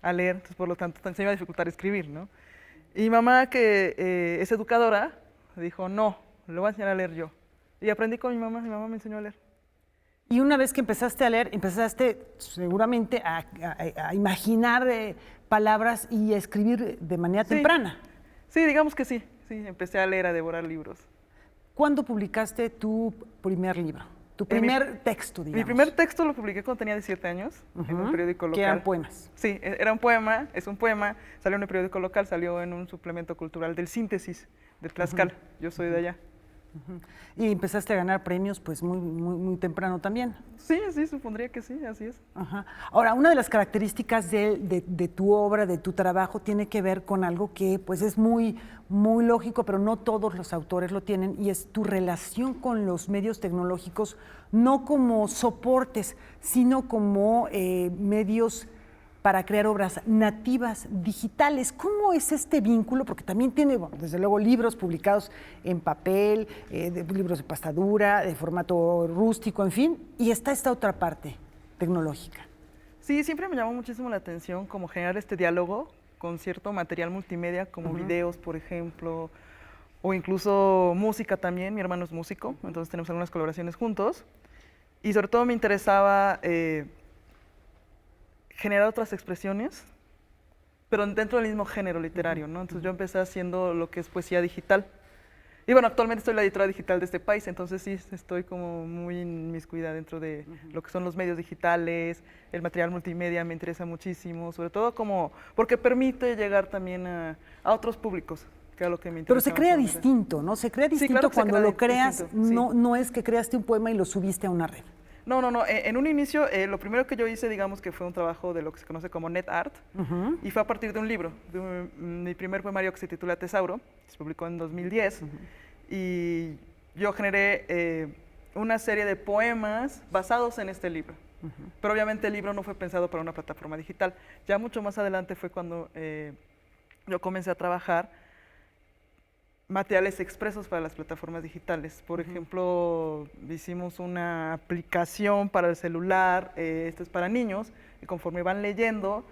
a leer, entonces por lo tanto se me iba a dificultar escribir, ¿no? Y mi mamá, que es educadora, dijo, no, lo voy a enseñar a leer yo. Y aprendí con mi mamá me enseñó a leer. Y una vez que empezaste a leer, empezaste seguramente a imaginar palabras y a escribir de manera temprana. Sí, digamos que sí. Sí, empecé a leer, a devorar libros. ¿Cuándo publicaste tu primer libro? Tu primer texto, digamos. Mi primer texto lo publiqué cuando tenía 17 años, en un periódico local. ¿Que eran poemas? Sí, era un poema, es un poema, salió en un periódico local, salió en un suplemento cultural del Síntesis de Tlaxcala. Yo soy de allá. Y empezaste a ganar premios pues muy temprano también. Sí, supondría que sí, así es. Ahora, una de las características de tu obra, de tu trabajo, tiene que ver con algo que pues es muy lógico, pero no todos los autores lo tienen, y es tu relación con los medios tecnológicos, no como soportes, sino como medios para crear obras nativas digitales. ¿Cómo es este vínculo? Porque también tiene, bueno, desde luego, libros publicados en papel, libros de pasta dura, de formato rústico, en fin, y está esta otra parte tecnológica. Sí, siempre me llamó muchísimo la atención como generar este diálogo con cierto material multimedia, como videos, por ejemplo, o incluso música también. Mi hermano es músico, entonces tenemos algunas colaboraciones juntos, y sobre todo me interesaba generar otras expresiones, pero dentro del mismo género literario, ¿no? Entonces yo empecé haciendo lo que es poesía digital. Y bueno, actualmente soy la editora digital de este país, entonces sí, estoy como muy inmiscuida dentro de lo que son los medios digitales, el material multimedia me interesa muchísimo, sobre todo como porque permite llegar también a otros públicos, que es lo que me interesa. Pero se crea distinto, ¿no? Se crea distinto, claro, cuando lo creas, no es que creaste un poema y lo subiste a una red. No. En un inicio, lo primero que yo hice, digamos que fue un trabajo de lo que se conoce como net art, y fue a partir de un libro, mi primer poemario que se titula Tesauro, se publicó en 2010, y yo generé una serie de poemas basados en este libro. Pero obviamente el libro no fue pensado para una plataforma digital. Ya mucho más adelante fue cuando yo comencé a trabajar materiales expresos para las plataformas digitales. Por ejemplo, hicimos una aplicación para el celular, esto es para niños, y conforme van leyendo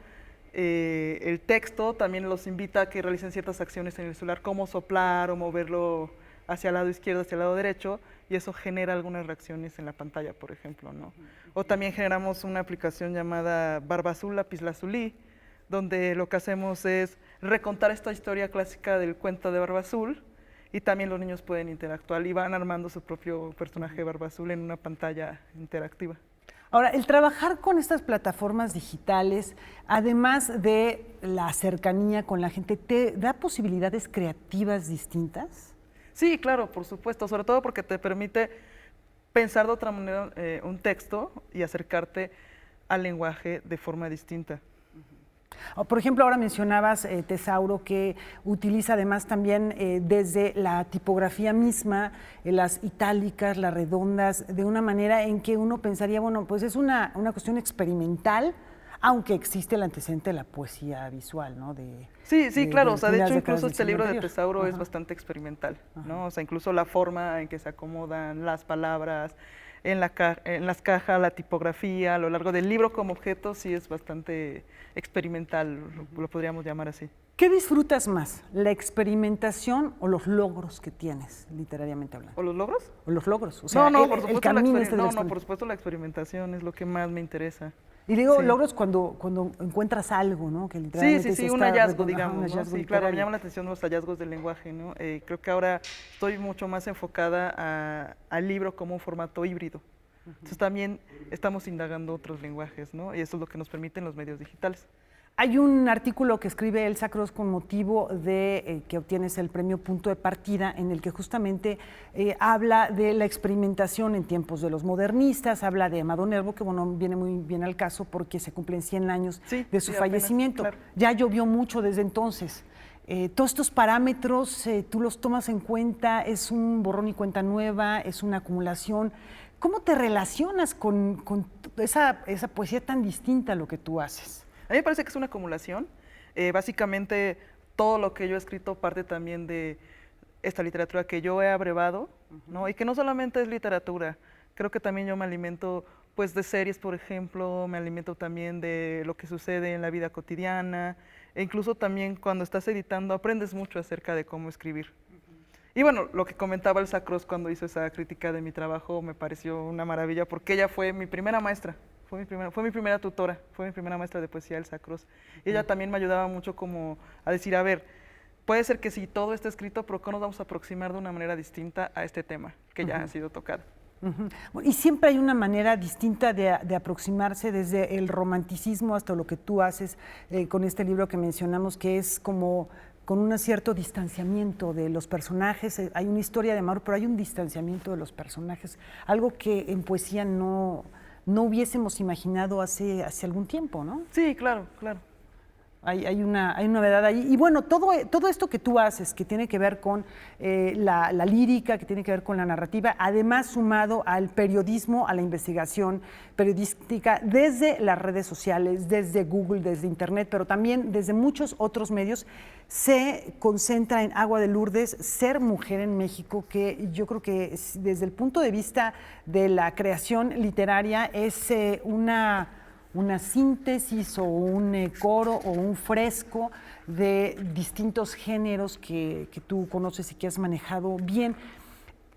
el texto, también los invita a que realicen ciertas acciones en el celular, como soplar o moverlo hacia el lado izquierdo, hacia el lado derecho, y eso genera algunas reacciones en la pantalla, por ejemplo, ¿no? O también generamos una aplicación llamada Barbazul Lapislazuli, donde lo que hacemos es recontar esta historia clásica del cuento de Barbazul, y también los niños pueden interactuar y van armando su propio personaje Barbazul en una pantalla interactiva. Ahora, el trabajar con estas plataformas digitales, además de la cercanía con la gente, ¿te da posibilidades creativas distintas? Sí, claro, por supuesto, sobre todo porque te permite pensar de otra manera un texto y acercarte al lenguaje de forma distinta. Por ejemplo, ahora mencionabas Tesauro, que utiliza además también desde la tipografía misma, las itálicas, las redondas, de una manera en que uno pensaría, bueno, pues es una cuestión experimental, aunque existe el antecedente de la poesía visual, ¿no? Sí, claro, o sea, de hecho incluso este libro de Tesauro es bastante experimental, ¿no? O sea, incluso la forma en que se acomodan las palabras, en las cajas, la tipografía, a lo largo del libro como objeto, sí es bastante experimental, lo podríamos llamar así. ¿Qué disfrutas más, la experimentación o los logros que tienes, literariamente hablando? ¿O los logros? O los logros, o sea, por supuesto, el camino por supuesto la experimentación es lo que más me interesa. Y digo, logros cuando encuentras algo, ¿no? Que literalmente sí, un hallazgo, digamos, ¿no? Sí, claro, me llama la atención los hallazgos del lenguaje, ¿no? Creo que ahora estoy mucho más enfocada al libro como un formato híbrido. Entonces también estamos indagando otros lenguajes, ¿no? Y eso es lo que nos permiten los medios digitales. Hay un artículo que escribe Elsa Cross con motivo de que obtienes el premio Punto de Partida, en el que justamente habla de la experimentación en tiempos de los modernistas, habla de Amado Nervo, que bueno, viene muy bien al caso porque se cumplen 100 años de su fallecimiento. Apenas, claro. Ya llovió mucho desde entonces. Todos estos parámetros, tú los tomas en cuenta, es un borrón y cuenta nueva, es una acumulación. ¿Cómo te relacionas con esa poesía tan distinta a lo que tú haces? A mí me parece que es una acumulación. Básicamente, todo lo que yo he escrito parte también de esta literatura que yo he abrevado, ¿no? Y que no solamente es literatura, creo que también yo me alimento pues, de series, por ejemplo, me alimento también de lo que sucede en la vida cotidiana, e incluso también cuando estás editando aprendes mucho acerca de cómo escribir. Y bueno, lo que comentaba Elsa Cross cuando hizo esa crítica de mi trabajo me pareció una maravilla, porque ella fue mi primera maestra. Fue mi primera tutora, fue mi primera maestra de poesía, Elsa Cross. Y ella también me ayudaba mucho como a decir, a ver, puede ser que sí, todo está escrito, pero ¿cómo nos vamos a aproximar de una manera distinta a este tema que ya ha sido tocado? Y siempre hay una manera distinta de aproximarse, desde el romanticismo hasta lo que tú haces con este libro que mencionamos, que es como con un cierto distanciamiento de los personajes. Hay una historia de amor, pero hay un distanciamiento de los personajes, algo que en poesía no hubiésemos imaginado hace algún tiempo, ¿no? Sí, claro, claro. Hay una novedad ahí. Y bueno, todo esto que tú haces, que tiene que ver con la lírica, que tiene que ver con la narrativa, además sumado al periodismo, a la investigación periodística, desde las redes sociales, desde Google, desde Internet, pero también desde muchos otros medios, se concentra en Agua de Lourdes, ser mujer en México, que yo creo que desde el punto de vista de la creación literaria es una síntesis o un coro o un fresco de distintos géneros que tú conoces y que has manejado bien.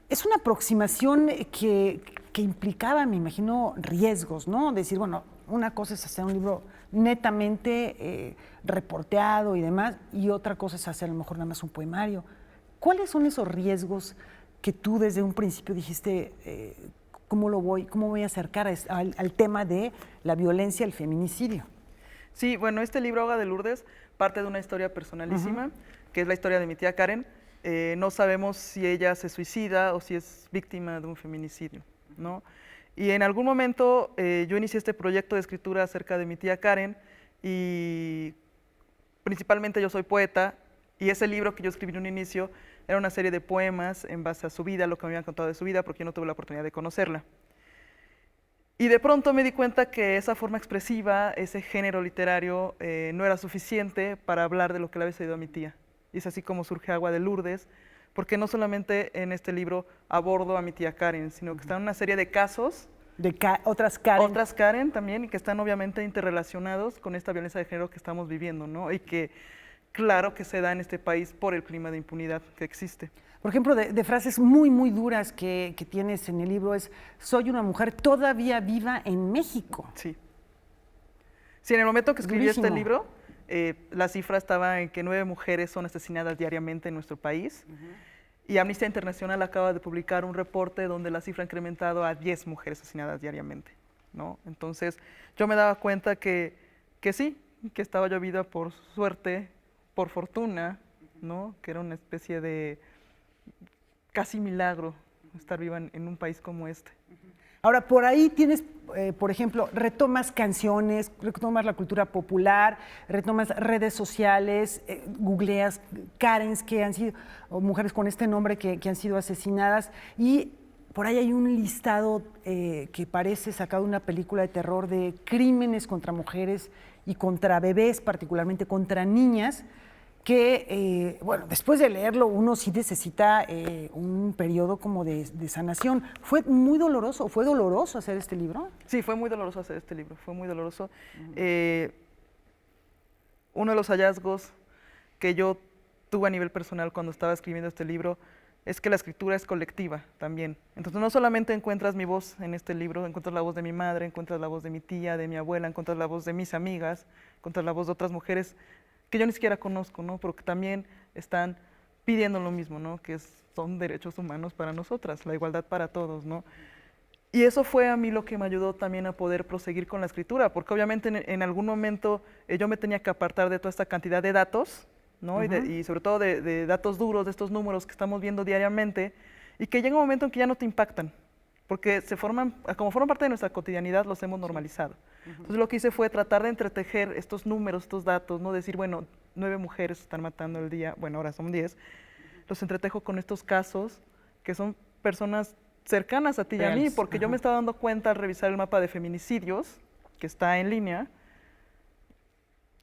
Es una aproximación que implicaba, me imagino, riesgos, ¿no? Decir, bueno, una cosa es hacer un libro netamente reporteado y demás, y otra cosa es hacer a lo mejor nada más un poemario. ¿Cuáles son esos riesgos que tú desde un principio dijiste, cómo voy a acercar al tema de la violencia, el feminicidio? Sí, bueno, este libro, Agua de Lourdes, parte de una historia personalísima, que es la historia de mi tía Karen. No sabemos si ella se suicida o si es víctima de un feminicidio, ¿no? Y en algún momento yo inicié este proyecto de escritura acerca de mi tía Karen, y principalmente yo soy poeta, y ese libro que yo escribí en un inicio era una serie de poemas en base a su vida, lo que me habían contado de su vida, porque yo no tuve la oportunidad de conocerla. Y de pronto me di cuenta que esa forma expresiva, ese género literario, no era suficiente para hablar de lo que le había sucedido a mi tía. Y es así como surge Agua de Lourdes, porque no solamente en este libro abordo a mi tía Karen, sino que están una serie de casos. De otras Karen. Otras Karen también, y que están obviamente interrelacionados con esta violencia de género que estamos viviendo, ¿no? Y que claro que se da en este país por el clima de impunidad que existe. Por ejemplo, de frases muy, muy duras que tienes en el libro es: soy una mujer todavía viva en México. Sí. Sí, en el momento que escribí este libro, la cifra estaba en que 9 mujeres son asesinadas diariamente en nuestro país. Y Amnistía Internacional acaba de publicar un reporte donde la cifra ha incrementado a 10 mujeres asesinadas diariamente, ¿no? Entonces, yo me daba cuenta que sí, que estaba yo viva por suerte, por fortuna, ¿no? Que era una especie de casi milagro estar viva en un país como este. Ahora, por ahí tienes, por ejemplo, retomas canciones, retomas la cultura popular, retomas redes sociales, googleas Karens que han sido, o mujeres con este nombre que han sido asesinadas, y por ahí hay un listado que parece sacado de una película de terror de crímenes contra mujeres y contra bebés, particularmente contra niñas, que, bueno, después de leerlo uno sí necesita un periodo como de sanación. ¿Fue muy doloroso, fue doloroso hacer este libro? Sí, fue muy doloroso hacer este libro, fue muy doloroso. Uno de los hallazgos que yo tuve a nivel personal cuando estaba escribiendo este libro es que la escritura es colectiva también. Entonces no solamente encuentras mi voz en este libro, encuentras la voz de mi madre, encuentras la voz de mi tía, de mi abuela, encuentras la voz de mis amigas, encuentras la voz de otras mujeres que yo ni siquiera conozco, ¿no? Pero que también están pidiendo lo mismo, ¿no? Que son derechos humanos para nosotras, la igualdad para todos, ¿no? Y eso fue a mí lo que me ayudó también a poder proseguir con la escritura, porque obviamente en algún momento yo me tenía que apartar de toda esta cantidad de datos, ¿no? Y sobre todo de datos duros, de estos números que estamos viendo diariamente, y que llega un momento en que ya no te impactan, porque como forman parte de nuestra cotidianidad, los hemos normalizado. Entonces lo que hice fue tratar de entretejer estos números, estos datos, no decir, bueno, 9 mujeres están matando al día, bueno, ahora son 10, los entretejo con estos casos que son personas cercanas a ti y a mí, porque yo me estaba dando cuenta al revisar el mapa de feminicidios, que está en línea,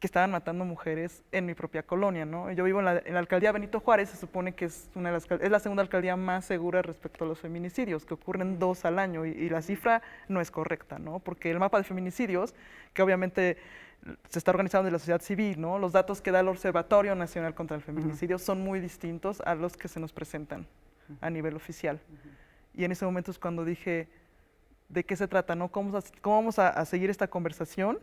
que estaban matando mujeres en mi propia colonia, ¿no? Yo vivo en la alcaldía Benito Juárez, se supone que es la segunda alcaldía más segura respecto a los feminicidios, que ocurren 2 al año, y la cifra no es correcta, ¿no? Porque el mapa de feminicidios, que obviamente se está organizando desde la sociedad civil, ¿no? Los datos que da el Observatorio Nacional contra el Feminicidio son muy distintos a los que se nos presentan a nivel oficial. Y en ese momento es cuando dije, ¿de qué se trata, no? ¿Cómo vamos a seguir esta conversación?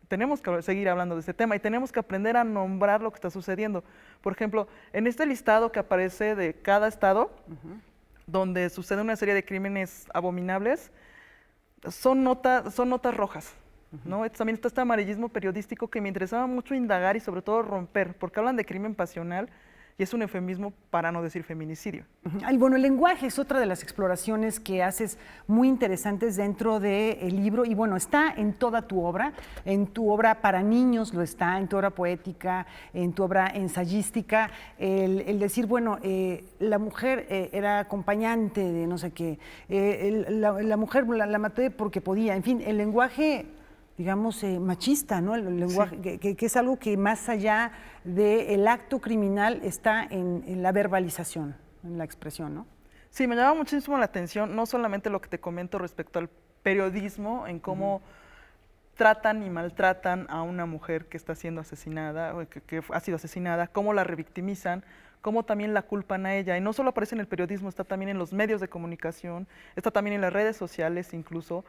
Tenemos que seguir hablando de este tema y tenemos que aprender a nombrar lo que está sucediendo. Por ejemplo, en este listado que aparece de cada estado, donde sucede una serie de crímenes abominables, son notas rojas, ¿no? También está este amarillismo periodístico que me interesaba mucho indagar y sobre todo romper, porque hablan de crimen pasional, y es un eufemismo para no decir feminicidio. Bueno, el lenguaje es otra de las exploraciones que haces muy interesantes dentro del libro, y bueno, está en toda tu obra para niños lo está, en tu obra poética, en tu obra ensayística, el decir, bueno, la mujer era acompañante de no sé qué, la mujer la maté porque podía, en fin, el lenguaje, digamos, machista, ¿no? El lenguaje, que es algo que más allá del acto criminal está en la verbalización, en la expresión, ¿no? Sí, me llama muchísimo la atención, no solamente lo que te comento respecto al periodismo, en cómo tratan y maltratan a una mujer que está siendo asesinada, o que ha sido asesinada, cómo la revictimizan, cómo también la culpan a ella. Y no solo aparece en el periodismo, está también en los medios de comunicación, está también en las redes sociales incluso.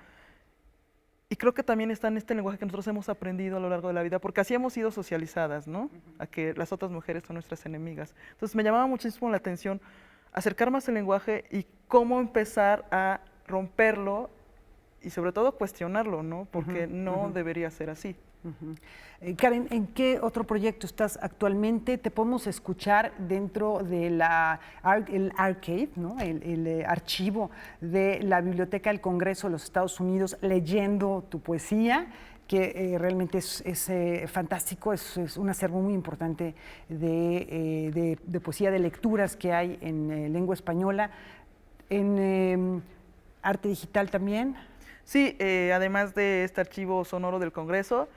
Y creo que también está en este lenguaje que nosotros hemos aprendido a lo largo de la vida, porque así hemos sido socializadas, ¿no? A que las otras mujeres son nuestras enemigas. Entonces me llamaba muchísimo la atención acercar más el lenguaje y cómo empezar a romperlo y sobre todo cuestionarlo, ¿no? Porque no debería ser así. Karen, ¿en qué otro proyecto estás actualmente? Te podemos escuchar dentro de el archive, ¿no? el archivo de la Biblioteca del Congreso de los Estados Unidos, leyendo tu poesía, que realmente es fantástico, es un acervo muy importante de poesía, de lecturas que hay en lengua española, en arte digital también. Sí, además de este archivo sonoro del Congreso,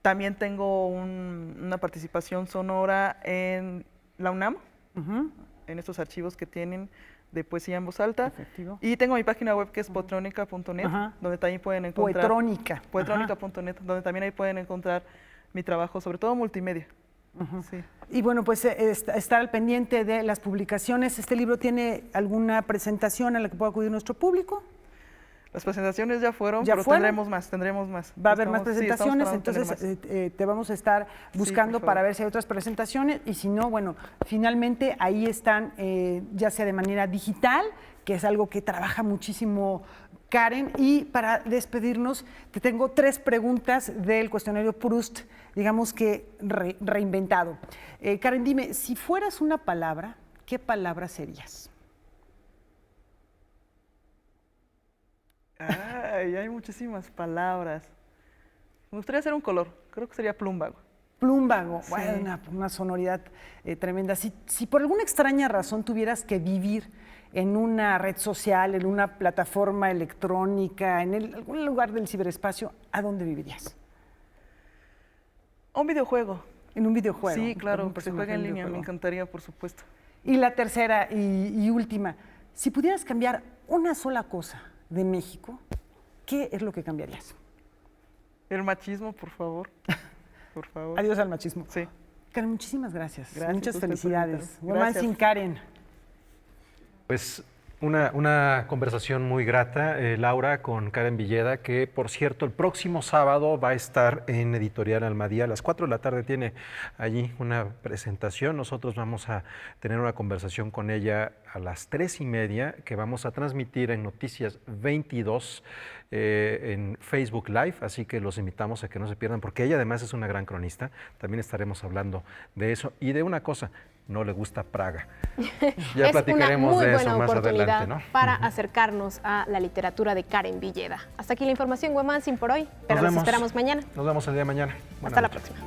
también tengo una participación sonora en la UNAM, en estos archivos que tienen de poesía en voz alta. Efectivo. Y tengo mi página web que es poetronica.net, donde también pueden encontrar... Poetronica.net, donde también ahí pueden encontrar mi trabajo, sobre todo multimedia. Sí. Y bueno, pues estar al pendiente de las publicaciones. ¿Este libro tiene alguna presentación a la que pueda acudir nuestro público? Las presentaciones ya fueron, pero tendremos más. Va a haber más presentaciones, entonces te vamos a estar buscando para ver si hay otras presentaciones, y si no, bueno, finalmente ahí están, ya sea de manera digital, que es algo que trabaja muchísimo Karen, y para despedirnos te tengo 3 preguntas del cuestionario Proust, digamos que reinventado. Karen, dime, si fueras una palabra, ¿qué palabra serías? Ay, hay muchísimas palabras. Me gustaría hacer un color, creo que sería plumbago. Plumbago, Sí. bueno, una sonoridad tremenda. Si por alguna extraña razón tuvieras que vivir en una red social, en una plataforma electrónica, en algún lugar del ciberespacio, ¿a dónde vivirías? Un videojuego. En un videojuego. Sí, claro, que se juegue en línea, me encantaría, por supuesto. Y la tercera y última, si pudieras cambiar una sola cosa de México, ¿qué es lo que cambiarías? El machismo, por favor. Por favor. Adiós al machismo. Sí. Karen, muchísimas gracias. Gracias. Muchas Usted felicidades. por invitarme. Gracias. Sin Karen. Pues una conversación muy grata, Laura, con Karen Villeda, que por cierto el próximo sábado va a estar en Editorial Almadía, a las 4 de la tarde tiene allí una presentación. Nosotros vamos a tener una conversación con ella a las 3:30, que vamos a transmitir en Noticias 22 en Facebook Live, así que los invitamos a que no se pierdan, porque ella además es una gran cronista. También estaremos hablando de eso y de una cosa, no le gusta Praga. Ya platicaremos de eso más adelante, ¿no? Para acercarnos a la literatura de Karen Villeda. Hasta aquí la información, Huemancin, por hoy, pero nos esperamos mañana. Nos vemos el día de mañana. Hasta la próxima.